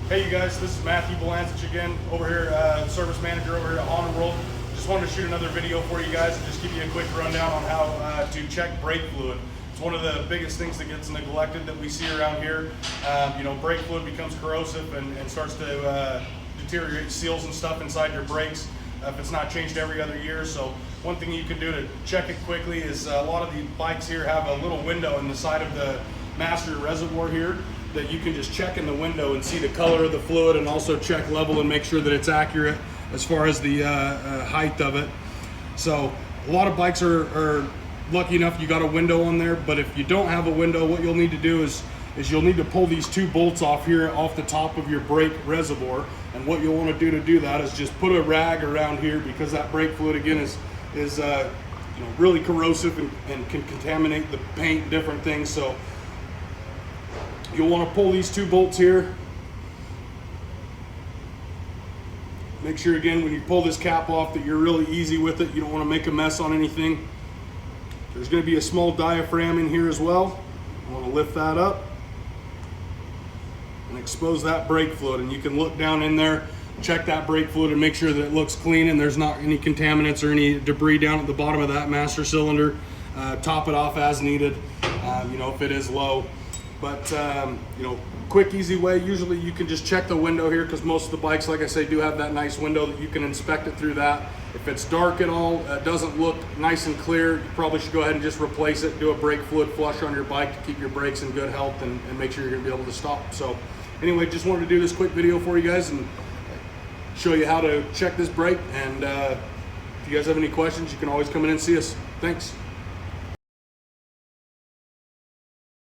Hey you guys, this is Matthew Belancich again, over here, service manager over here at Honda World. Just wanted to shoot another video for you guys and just give you a quick rundown on how to check brake fluid. It's one of the biggest things that gets neglected that we see around here. You know, brake fluid becomes corrosive and starts to deteriorate seals and stuff inside your brakes if it's not changed every other year. So one thing you can do to check it quickly is a lot of the bikes here have a little window in the side of the master reservoir here that you can just check in the window and see the color of the fluid, and also check level and make sure that it's accurate as far as the height of it. So a lot of bikes are lucky enough you got a window on there, but if you don't have a window, what you'll need to do is you'll need to pull these two bolts off here off the top of your brake reservoir. And what you'll want to do that is just put a rag around here, because that brake fluid again is you know, really corrosive and can contaminate the paint and different things. So you'll want to pull these two bolts here. Make sure again when you pull this cap off that you're really easy with it. You don't want to make a mess on anything. There's going to be a small diaphragm in here as well. I want to lift that up and expose that brake fluid, and you can look down in there, check that brake fluid and make sure that it looks clean and there's not any contaminants or any debris down at the bottom of that master cylinder. Top it off as needed, you know, if it is low. But you know, quick easy way, usually you can just check the window here, because most of the bikes, like I say, do have that nice window that you can inspect it through that. If it's dark at all, doesn't look nice and clear, you probably should go ahead and just replace it. Do a brake fluid flush on your bike to keep your brakes in good health and make sure you're going to be able to stop. So anyway, just wanted to do this quick video for you guys and show you how to check this brake. And if you guys have any questions, you can always come in and see us. Thanks.